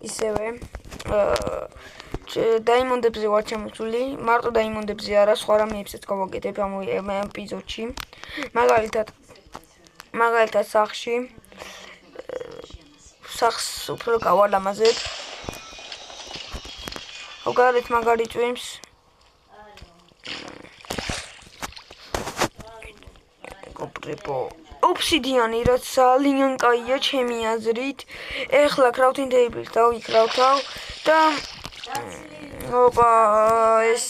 ისევე დაიმონდებზე ვარ ჩამოსული, მარტო დაიმონდებზე არა, სხვა რამეებსაც გავაკეთებ ამ ეპიზოდში. მაგალითად სახს უფრო გავალამაზებ. გავარეთ მაგარი წვიმს. ოფსიდიანი, რაც ძალიან კაია ჩემი აზრით. ეხლა crafting table-ს დავიქრავთავ და ეს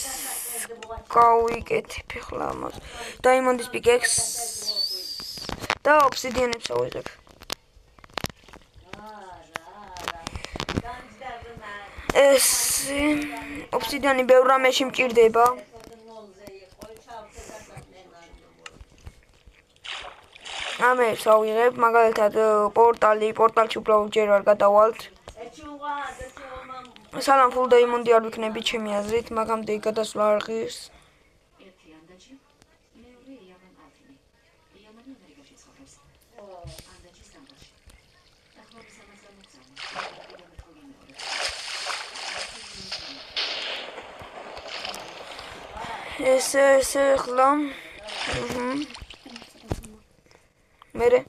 გავიკეთებ ეხლა ამას. Diamond pickaxe და ოფსიდიანებს ავიღებ. ეს ოფსიდიანი ბევრ რამეში მჭირდება. ამებს ავიღებ, მაგალითად პორტალში უბრალოდ ჯერ არ გადავალთ. სანამ full diamond არ ვიქნები ჩემი აზრით, მაგამდე გადასვლა არ ღირს. ეს ხლა მერე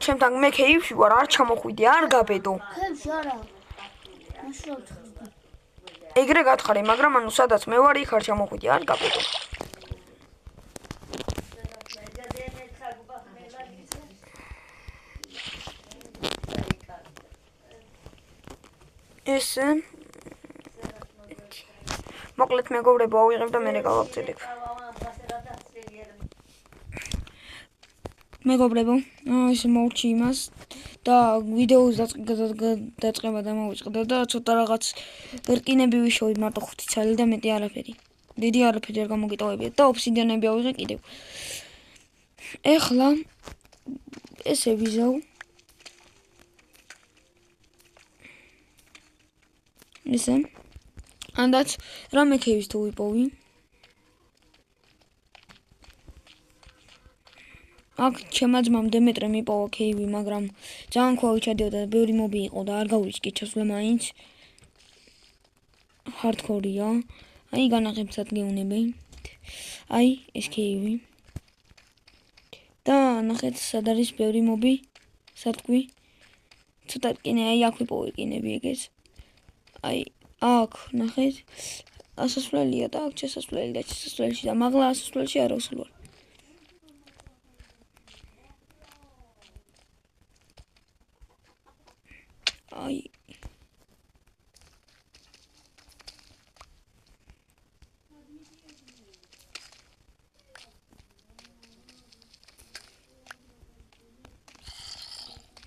ჩემთან მე ქეიფში ვარ, არ ჩამოხვიდე, არ გაბედო. ქეიფში არა. ეგრე გათხარი, მაგრამ ანუ სადაც მე ვარ, იქ არ ჩამოხვიდე, არ გაბედო. ეს მოკლედ მეგობრებო, ავიღებ და მე გავაგრძელებ. მეგობრებო, ეს მოვჭი იმას და ვიდეოს დაწყება დამოვიწყდა და ცოტა რაღაც რკინები ვიშოვე, მარტო 5 ცალი და მეტი არაფერი. დიდი არაფერი არ გამოგიტოვებიათ და ოფსიდიანები ავიღე კიდევ. ეხლა ესე ვიზავ. ისე ანდაც რამე ქეივის თუ ვიპოვი. აქ ჩემმა ძმამ დემეტრე მიპოვა ქეივი, მაგრამ ძალიან ქვავი ჩადიოდა და ბევრი მობი იყო და არ გავრიჩქი ჩასვლა მაინც. ჰარდკორია. აი განაღებსაც გეუნები. აი ეს ქეივი. და ნახეთ სად არის ბევრი მობი. სათქვი. ცოტა რკინე, აი აქ ვიპოვე რკინები ეგეც. აი აქ ნახეთ. ასასვლელია და აქ შესასვლელი და შესასვლელში და მაღლა ასასვლელში არ ვსვლარ. აი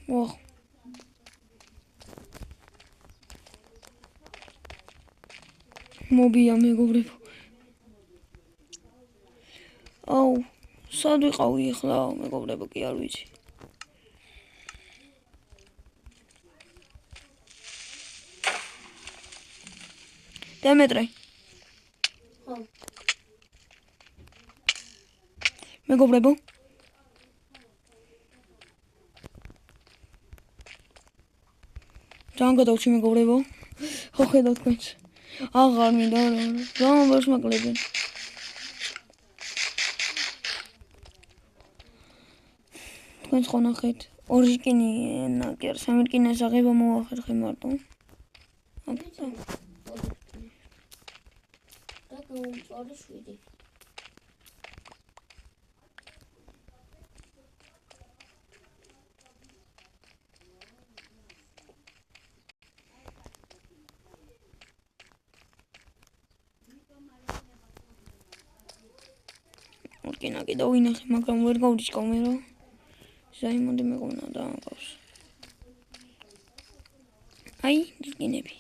ოხ მობია მეგობრებო. აუ სად ვიყავი ახლა მეგობრებო, კი არ ვიცი. დემეტრე. მეგობრებო. ძალიან გადავჭი მეგობრებო. ხო ხედავთ თქვენს. აღარ მინდა რა. ძალიან ბევრს მაკლებენ. თქვენს ხო ნახეთ. ორი რკინი ნაკერ, სამი რკინას აღება მოახერხე მარტო. აკეთა. ორი 7. რკინა კიდევ ვინახე, მაგრამ ვერ გავრიჩქავ მე რა. Diamond მეგონა და ამყავს. აი, რკინები.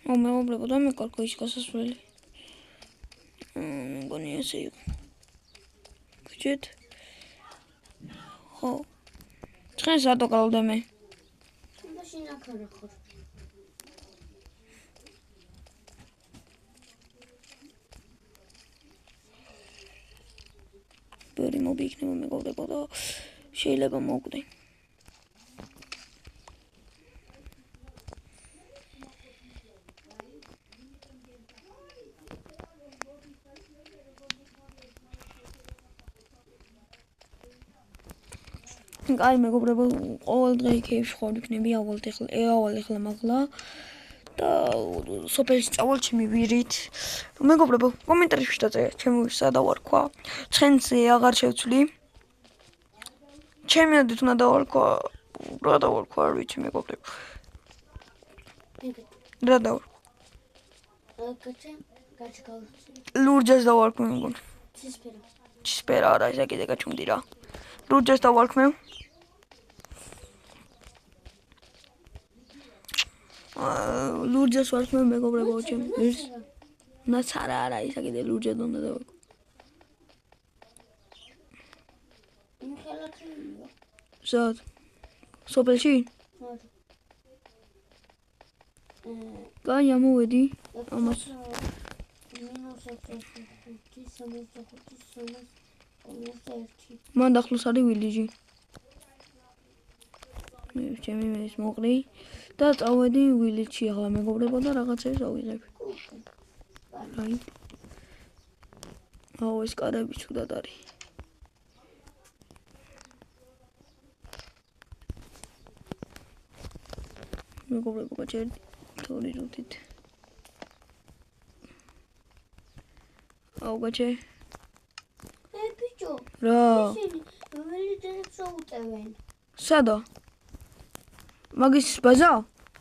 მეგობრებო, და მეკარგო ის გასასვლელი. მეგონი ესე იყო. გიჩვენეთ? ხო. ცხენს რატო გალავდე მე? მაშინ აქ არა ხარ. ბევრი მობი იქნება მეგობრებო და შეიძლება მოვკვდე. აი მეგობრებო, ყოველ დღე იქეებში ხარ იქნები ავალ ეხლა მაგლა და სოფელში წავალ ჩემი ვირით. მეგობრებო, კომენტარებში დაწერეთ ჩემი სადა ვარ ქვა. ცხენზე აღარ შევცვლი. ჩემი ადით უნდა დავარქვა, რა დავარქვა, არ ვიცი მეგობრებო. რა დავარქვა? ლურჯას დავარქვა მეგობრებო. ცისფერა არა, ისა კიდე გაჩუმდი რა. ლურჯას დავარქმე. ლურჯას ვარქმე მეგობრებო ჩემ ვირს. ნაცარა არა, ისა კიდე ლურჯად უნდა დავარქვა. სად? სოფელში? კაი, ამოვედი. ამას მან ახლოს არის ვილიჯი. ჩემი მეც მოყრი და წავედი ვილიჯში ახლა მეგობრებო და რაღაცებს ავიღებ. აი. აუ ეს კარები ცუდად არის. მეგობრებო გაჩერდი თორი რუთით. აუ გაჩე. ბიჭო. რა? ისინი ვილიჯებს უწევენ. სადა? მაგის ბაზა?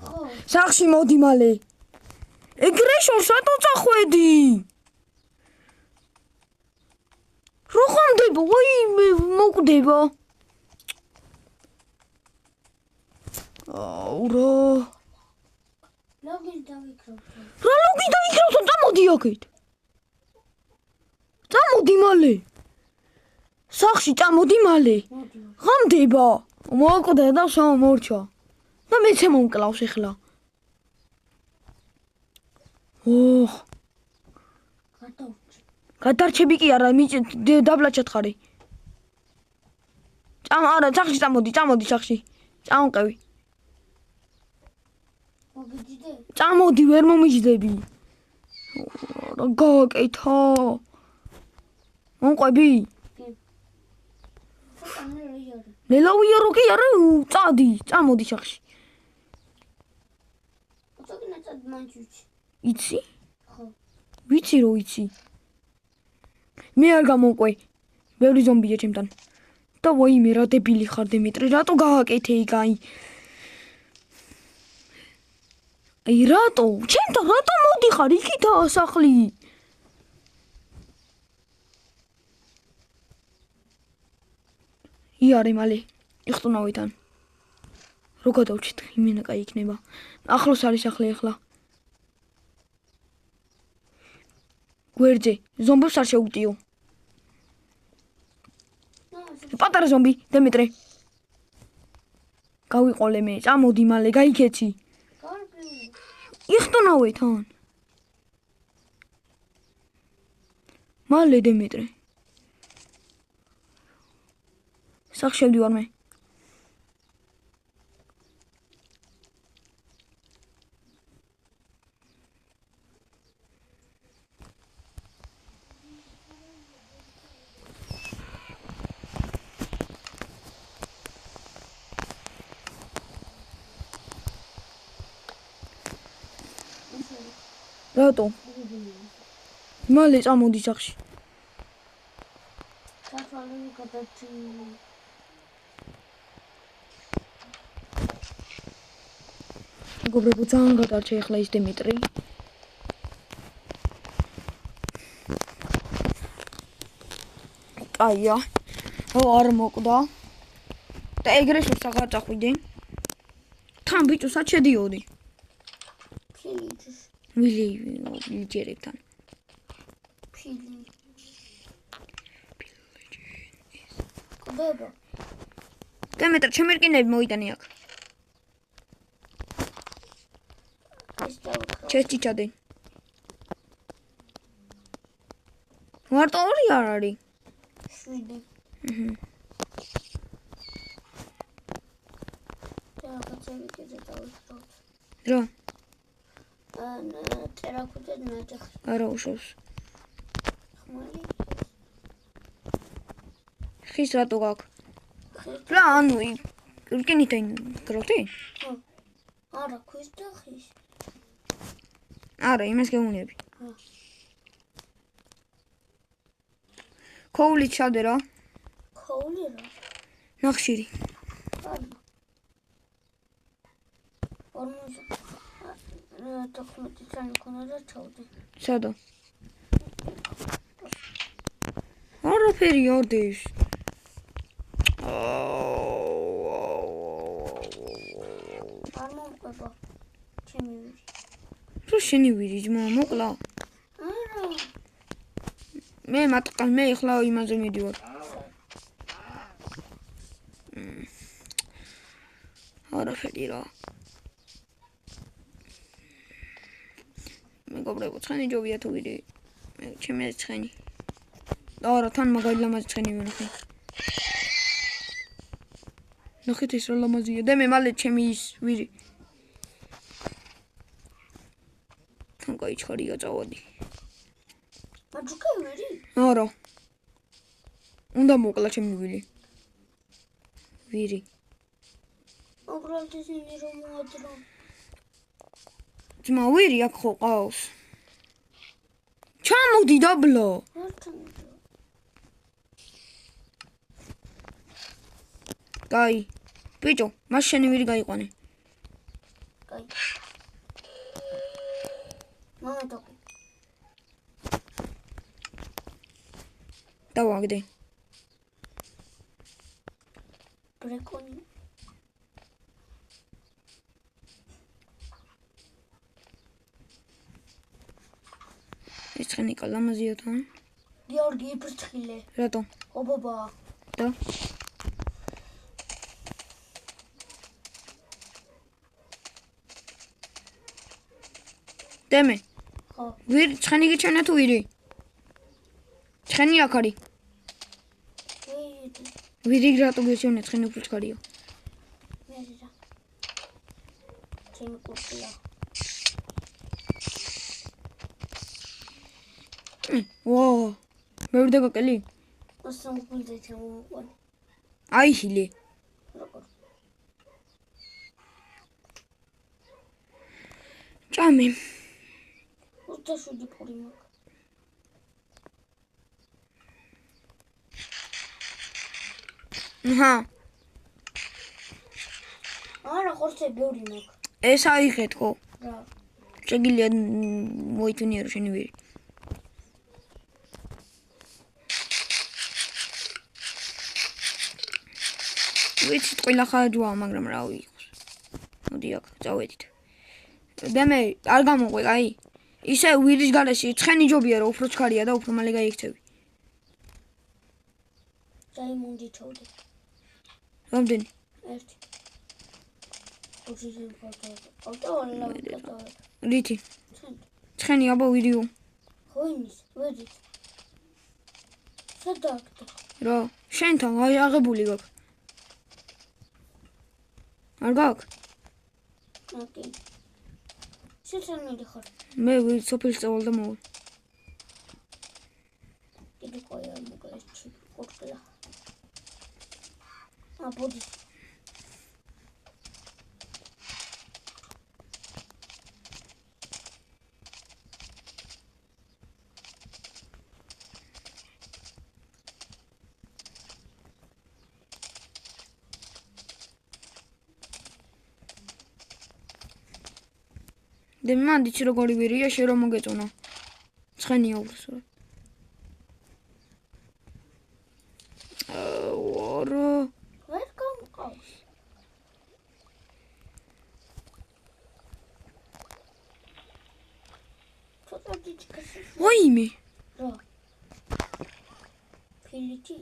ხო. სახში მოდი მალე. ეგრეშორს რატო წახვედი? რო ხომდება, ვაი მოკვდება. აუ რა. ლოგი დავიქრობ. რა ლოგი დაიქრობ, წამოდი აქეთ. წამოდი მალე. სახში წამოდი მალე. ხომდება. მოკვდა და შემორჩა. და მეც მომკლავს ახლა. ოხ. გადარჩები კი არა, დაბლაჩად ხარი. არა, სახში წამოდი სახში. წამოყევი. მოგიჯდე? წამოდი, ვერ მომიჯდები. რა გაკეთა. მომყვები? ლელავია რო კი არა, წადი, წამოდი სახში. იცი? ხო. ვიცი რო იცი. მე არ გამომყვე. ბევრი ზომბია ჩემთან. და ვაიმე რა დებილი ხარ დიმიტრი, რატო გააკეთე იქ აი? აი რატო? ჩემთან რატო მოდიხარ იქითაა სახლი? იარე მალე, იხტუნავიდან. რო გადავჭით, იმენა კაი იქნება. ახლოს არის სახლი ახლა. გვერდზე, ზომბებს არ შეუგდიო. პატარა ზომბი, დემეტრე. გავიყოლე მე, წამოდი მალე, გაიქეცი. იხტუნავე თან. მალე დემეტრე. სახში შევდივარ მე. რატო? მალე წამოდი სახში. საფალები გადაჭი. მეგობრებო, ძალიან გადარჩა ახლა ის დიმიტრი. კაია. ო არ მოკვდა. და ეგრეშორს აღარ წახვიდე. თან ბიჭო, სად შედიოდი? ფილიჯს. ვილიჯერებთან. ფილი. ყდება. დემეტრ, ჩემი რკინები მოიტანე აქ. ეს დავიქრო. ჩესტი ჩადე. მარტო ორი არ არის. 7. ტერაკოთები კიდე დავიქროთ. რა? ტერაკოთები ნაჯახი. არა უშავს. ხმალი. ხის რატო გაქვს? რა, ანუ რკინითი გროთი? ხო. არა, ქვის და ხის. არა, იმას გეუნები. ხო. ქოვლით ჩავდე რა. ქოვლი რა? ნახშირი. არა. 14 წელი ქონა და ჩავდე. სადა? არაფერი არდეს. არ მომყვება. ჩემი ვირი. რო შენი ვირი ძმა მოკლა. არა. მე მატყან მე ახლა იმაზე მიდივარ. არაფერი რა. მეგობრებო, ცხენი ჯობია თუ ვირი. მე ჩემი ცხენი. არა, თან მაგარი ლამაზი ცხენი ვინახე. ნახეთ ეს რა ლამაზია. და მე მალე ჩემი ის ვირი. თან გაიჩხარია წავადი. მაჯუკა ვირი? არა. უნდა მოკლა ჩემი ვირი. ვირი. უბრალოდ ისინი რომ მოადრო. ძმა ვირი აქ ხო ყავს. ჩამოდი დაბლო. არ ჩამოდი. კაი. ბიჭო, მას შენი ვირი გაიყვანე. კაი. მომენტო. დავაგდე. ბრეკონი. ეს ცხენი კალამაზია თან. გიორგი იფრთხილე. რატო? ობობა. და დემე. ხო. ვირი ცხენი გიჩვენა თუ ვირი? ცხენი აქ არის. ვირი რატო გიჩვენა ცხენი უფრო ცხარია? მე რა. ჩემი კურსია. ვა. მე ვარ დაგაკელი. осом გულზე ჩამოვიყვანე. აი ჰილი. როგორ? ჭამე. 27 პური მაქვს. ჰა. არა, ხორცე ბევრი მაქვს. ეს აიღეთ ხო? რა. შეგიძლია მოითუნიერო შენი ვირი. ვიცით ყველა ხაჯვაა, მაგრამ რა ვიყოს. მოდი აქ წავედით. დემე, არ გამოყვე, აი. ისე ვირის გარეშე ცხენი ჯობია რომ უფრო ცხარია და უფრო მალე გაიქცევი. დაიმონდი ჩავდე. რამდენი? 1. ოჯახი ფოტო. ავტო. რითი? ჩენ. ცხენი აბა ვიდეო. ხოინის, ვედით. სადაგდა. რა, შენთან აი აღებული გაქვს. არ გაქვს? ოკი. შენ მიდიხარ. მე სოფელში წავალ და მოვალ. კიდე ყოია მოგეჩი ყურკლა. აბოდი. და მანდიც როგორი ვირია შე რომ მოგეწონა. ცხენია უბრალოდ. არა. ვერ გამყავს. ჩიქასი. ვაიმე. რა. ფილიტი.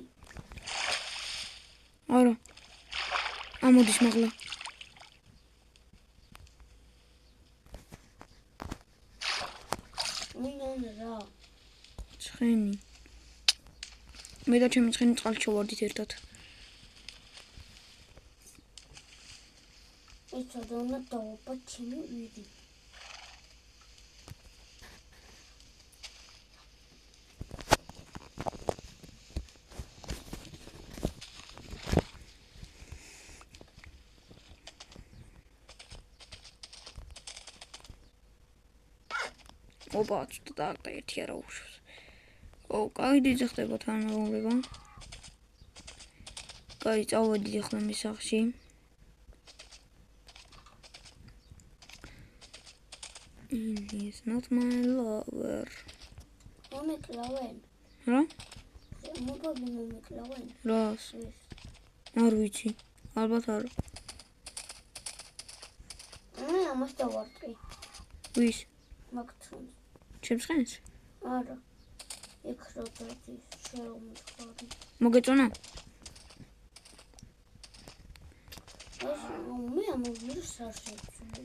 არა. ამოდის მაღლა. მინანა რა. ცხენი. მე და ჩემი ცხენი წყალში შევარდით ერთად. ეს სადავნა დავაბა ჩემი ვიდი. ოპა, ცოტა და ერთი არა უშვს. კაი დიძე ხდება თანამდებობა. კაი, წავედით ახლა მე სახლში. He's not my lover. მომეკლავენ. რა? მოგაბი მომეკლავენ. რას? ეს. არ ვიცი. ალბათ არა. ამას დავარტყი. ვის? მაგთუნ. ჩემს ცხენს? არა. იქ რა დადის შეუმთხარი. მოგეწონა? ეს მე ამოვიდეს საშეცული.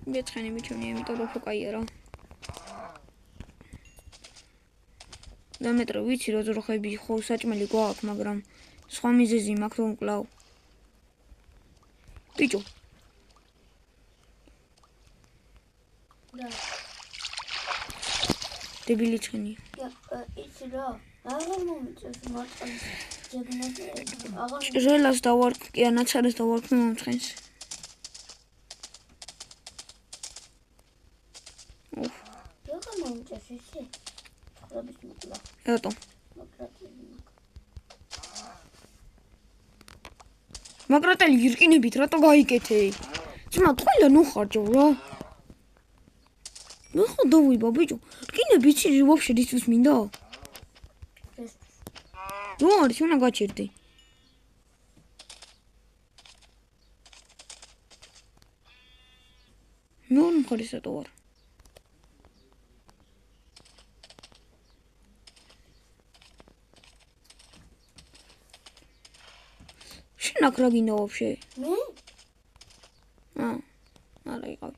მე ცხენი მიჩვენე, იმიტომ რომ ფოკაია რა. და მეტრო ვიცი რომ ზროხები ხო საჭმელი გვაქვს, მაგრამ სხვა მიზეზი მაქვს რომ კლავ. ბიჭო. რა. დებილი ცხენია. იცი რა. აღარ მომიწევს მარტყალ ჯეგნაზე. აღარ ჭრელას დავარქ, კი ანაცარეს დავარქმე მომცხენს. აღარ მომიწევს ისე. ხრობის მოკლა. რატომ? მაგრატელი. მაგრატელი ირკინებით რატო გაიკეთე? ძმა ყველა ნუხარჯო რა. მე ხო დავუიბა ბიჭო. რკინები იცი ვაფშე ისთვის მინდა? ეს რო არის უნდა გაჩერდი. მე არ მხარეს რატო ვარ? შენ აქ რა გინდა ვაფშე? მე? არა იყავი.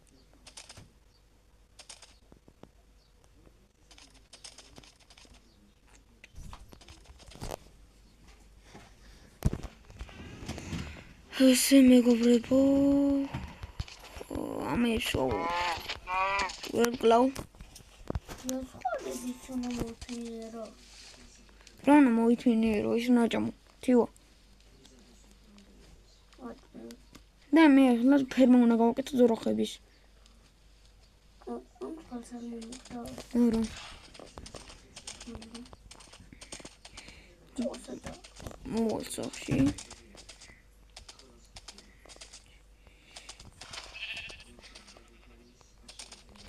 ესე მეგობრებო, ამეშო ვერ გლავ. რა ხარები ჩუნა მოფინერო. რა უნდა მოითმინიერო ის ნაჭამო. თივა. და მე ახლა ფერმა უნდა გავაკეთო ზროხების. ამ ხალხს მომიწევ. არა. ჯოსადა. მოვალსახში.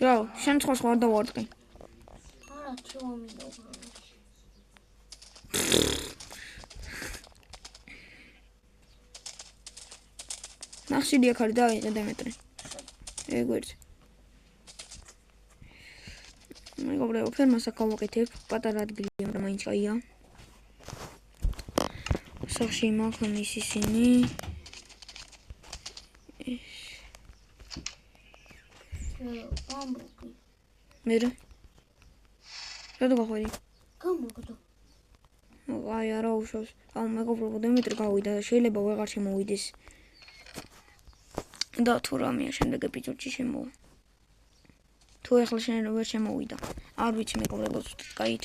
რა, შენ ცხოს ხარ დავარტყი. არა, ჩომი უბრალოდ. ნახშირი აქ არის დაიღე დემეტრე. ეგ ვერცი. მეგობრებო, ფერმას აქ გავაკეთებ, პატარა ადგილი, მაგრამ მაინც კაია. სახლში მაქვს ისინი. ამბუკი. მე რა? რატო გახვედი? გამოგდო. აი არა უშავს. აუ მეგობრებო, დემეტრე გავიდა და შეიძლება ვეღარ შემოვიდეს. და თუ რამეა შემდეგ ეპიზოდში შემოვა. თუ ახლა შენ ვერ შემოვიდა. არ ვიცი მეგობრებო, ზუსტად კაით.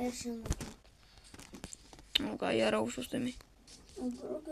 ეს შემოვიდა. აი არა უშავს დემე. უბრალოდ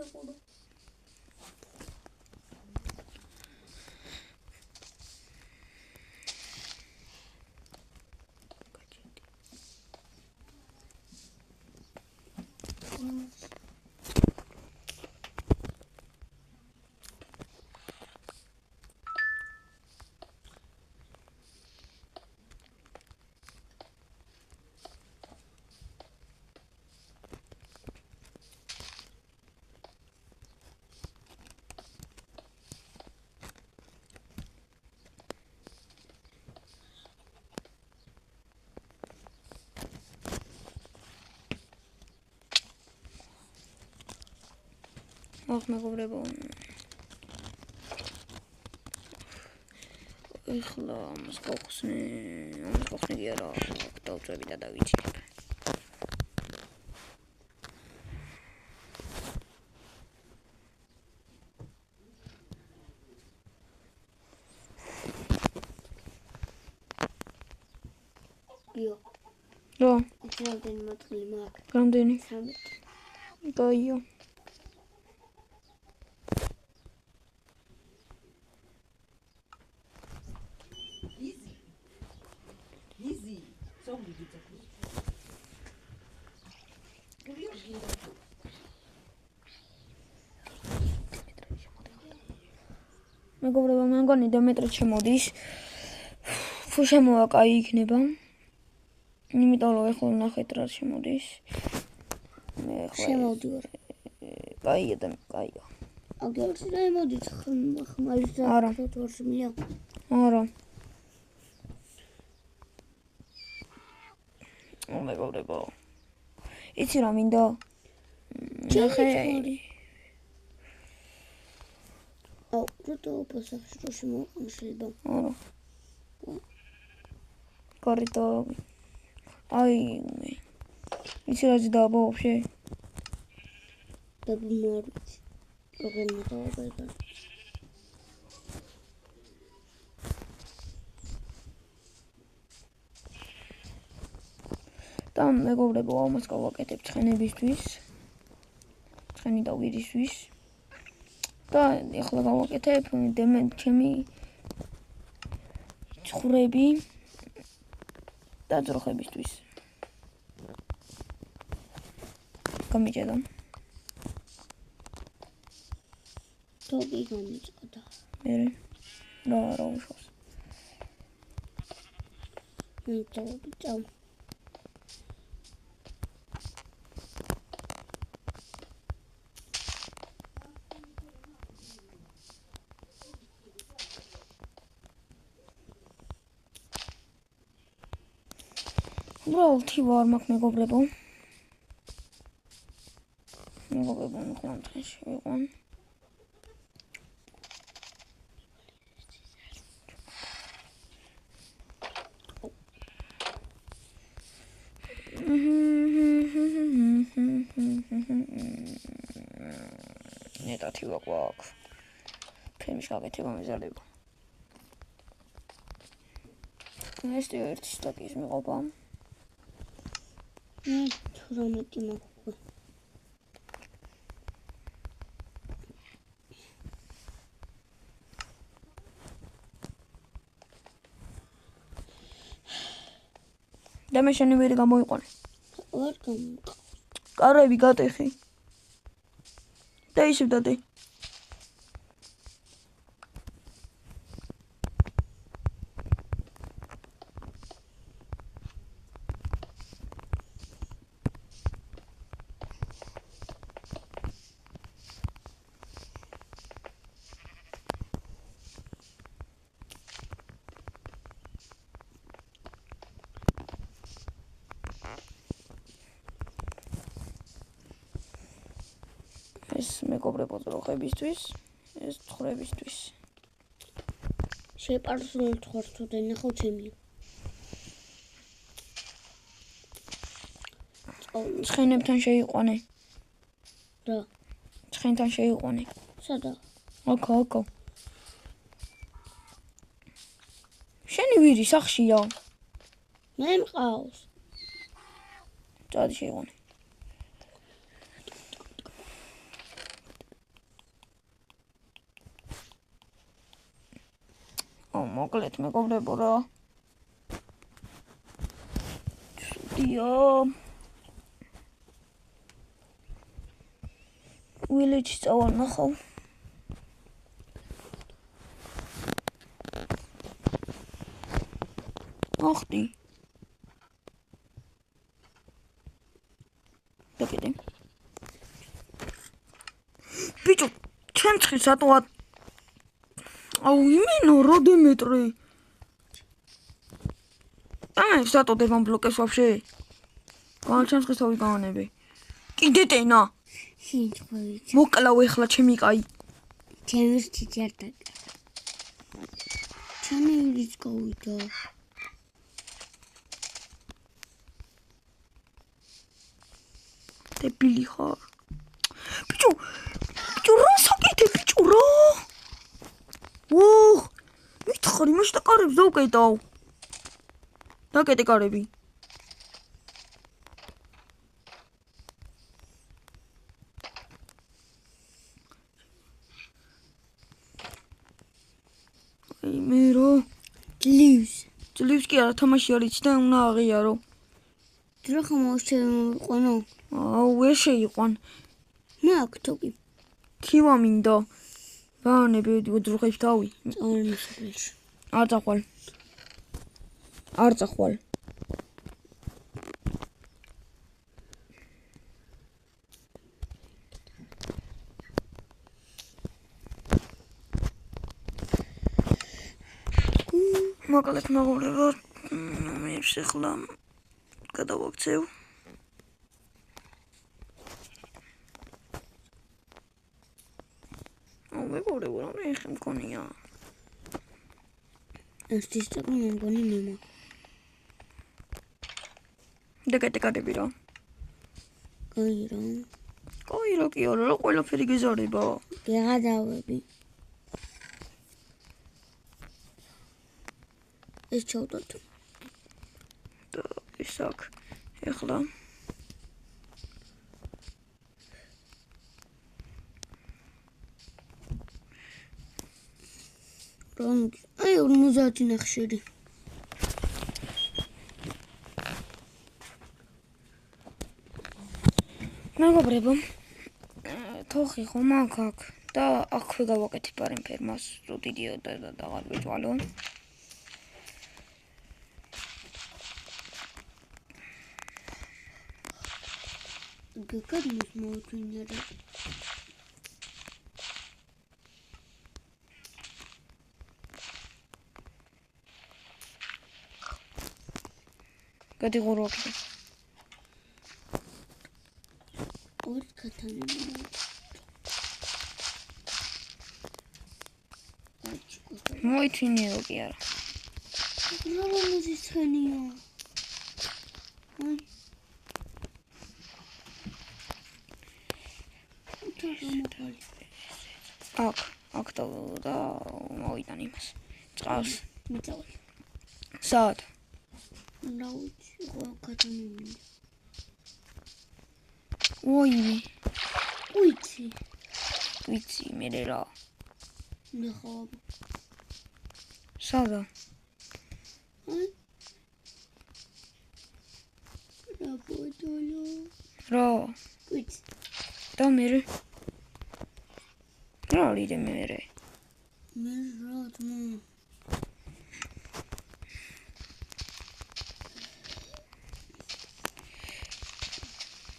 ოღ მეგობრებო. ეხლა ამას გავხსნი კი არა, დავწვევი და დავიჭირებ. იო. რა? რამდენი მატყლი მაქვს? რამდენი? 13. გაიო. Easy. So we get it. მეგობრებო, მე მგონი დემეტრე შემოდის. თუ შემოვა, კაი იქნება. იმიტომ რომ ეხლა ნახეთ რა შემოდის. მე ეხლა შემოვდივარ. კაია და კაია. აგერს და მოდით ხმალის და არა. თორშმია. არა. მეგობრებო. იცი რა მინდა? ნახე. აუ, როტო პასახში რო შემოვყან შეიძლება. არა. Корито. Ай. იცი რა ზიდაა вообще? და ბუნარით. როგორ მოდავდა. და მეგობრებო, ამას გავაკეთებ ცხენებისთვის. ცხენი და ვირისთვის. და ეხლა გავაკეთებ ჩემი ცხვრები და ძროხებისთვის. გამიჭედა. თოგი გამიწყდა. მე რა უშავს. მიწავ. უბრალოდ ვარ მაგ მეგობრებო. მეგობრებო, ნახე დღეში ვიყან. ნეტათი ვაქვს. ფილმის გაკეთება მეზარდება. ეს ერთი სტატიის მიღობა. 18 მაქვს. და მე შენი ვერი გამოიყვანე. არ გამო. კარები გატეხი. და ისევ დადე. ეს მეგობრებო ძროხებისთვის, ეს ცხვრებისთვის. შეპარსულ თქორთო და ნახავ ჩემი. ცხენებთან შეიყვანე. რა? ცხენთან შეიყვანე. სადა? აკა. შენი ვირი სახშია. მე მყავს. წადი შეიყვანე. მოკლედ მეგობრებო რა. დიო. ვილეჯი წავალ ნახავ. ახტი. დაკიდე. ბიჭო, ჩემცხი სატოა აუ იმენო როდემეტრე. აი, სატო დევან ბლოკეს ვაფშე. გაჩანს ხესავი გავანები. კიდე ტენა. სინთხოვით. მოკლავ ეხლა ჩემი კაი. ჩემს თითართა. ჩემი ის გავიდა. დებილი ხარ. ბიჭო რა საკეთე ბიჭო რა? ოხ, მითხარი მაშინ და კარებს დავკეტავ. დაკეტე კარები. მე რა? ძლივს კი არა თამაში არის და უნდა აღიარო. რა ხმოვშევიყონო? აუ ვერ შეიყვან. ნაკთობი. ქივა მინდა. ბანები უძრუხებს თავი. წავიმისებელში. არ წახვალ. მოკლედ მოგობრებო, მე ახლა გადავაქცევ. მეგობრებო, რა მე ხე მქონია. ეს ის წაკო მეგონი მემა. დაკეტე კარები რა. კაი რა კი არა, რა ყველაფერი გეზარება. გეღადავები. ეს ჩავდოთ. და ის აქ ეხლა აი 50 ნახშირი. მეგობრებო, თოხი ხომ აქ და აქვე გავაკეთებ არემ ფერმას, რო დიდიო და აღარ ვიძვალო. გაკადმოს მოვთვინერე. გადიღურო აქ. ორ კათანი. მოითვინიო კი არა. რა მომიზისხენია? აი. აქ და მოვიდან იმას. წყავს. მიწავი. სად? ნაუჩი ხო კათანი. ოიმე. ვიცი მე რა. ნახო. სადა? აი. რა ბოდოლო. რა? ვიცი. და მე რა ლიდე მე რა თმა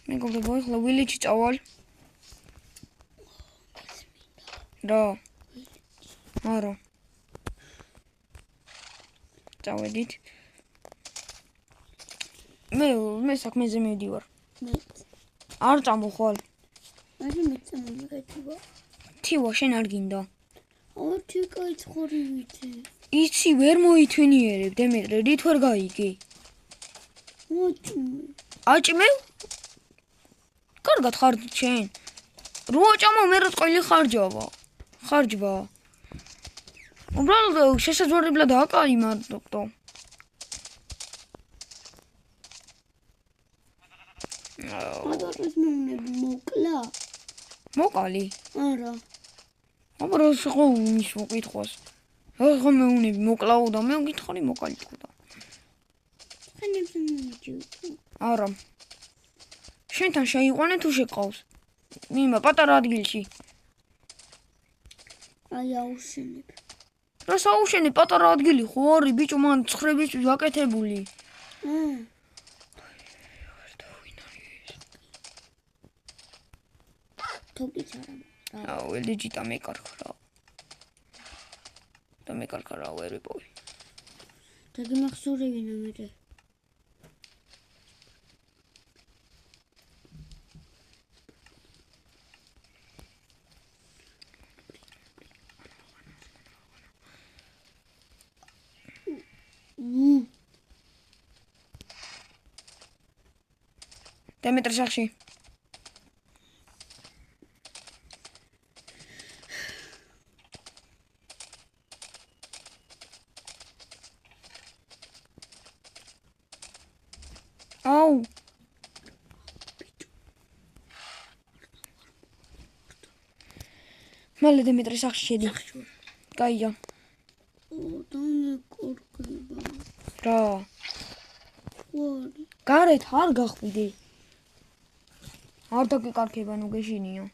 მეგობრებო, ახლა ვილიჩი წავალ. რა? არა. წავედით. მე საქმეზე მივდივარ. არ წამოხვალ. არა მეწამოგეთივა. თივა შენ არ გინდა. ოთი კაი ცხორი ვიცი. იცი ვერ მოითვინიერებ დემეტრე, რით ვერ გაიგე? აჭმე? კარგად ხარ შენ. რო აჭამო მე რა წყვილი ხარჯავა. ხარჯვა. უბრალოდ შესაძლებლად აკარი მარტო. აბა მოკლა. მოკალი? არა. აბა ხო ის მოკითხოს. ხო მეუნები მოკლაო და მე გითხარი მოკალი თქო. ხენებს მიჭი. არა. შენთან შეიყვანე თუ შეყავს. მიმა პატარა ადგილში. აი აუშენებ. რა საუშენი პატარა ადგილი ხო არის ბიჭო მან ცხრებისთვის გაკეთებული. თოკიც არა. აუ ელიჯი და მეკარქრა. და მეკარქრა ვერ ვიპოვი. დაგიმახსოვრებინა მე. დემეტრე სახში. აუ. მალე დემეტრე სახში შედი. კაია. დამეკორკება. რა? ვარი. გარეთ არ გახვიდე. არ დაგეკარქება, ნუ გეშინია.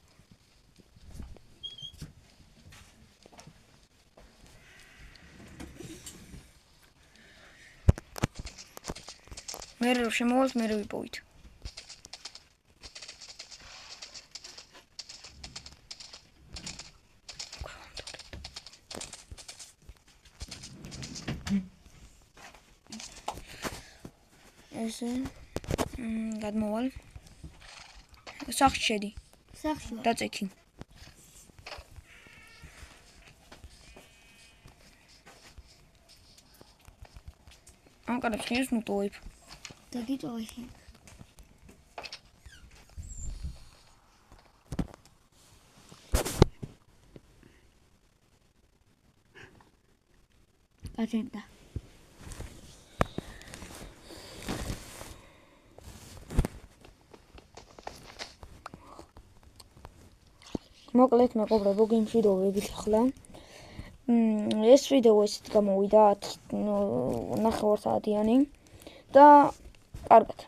მე რო შემოვალთ, მე რო ვიპოვით. ესე გადმოვალ. სახში შედი. სახში ვარ. დაწექი. ამკარებს ხიეს ნუ ტოვებ. დაგიტოვე შენ. აჯენდა. მოკლედ მეგობრებო, გემშვიდობებით ახლა. ეს ვიდეო ესეთ გამოვიდა 9 საათიანი და კარგად.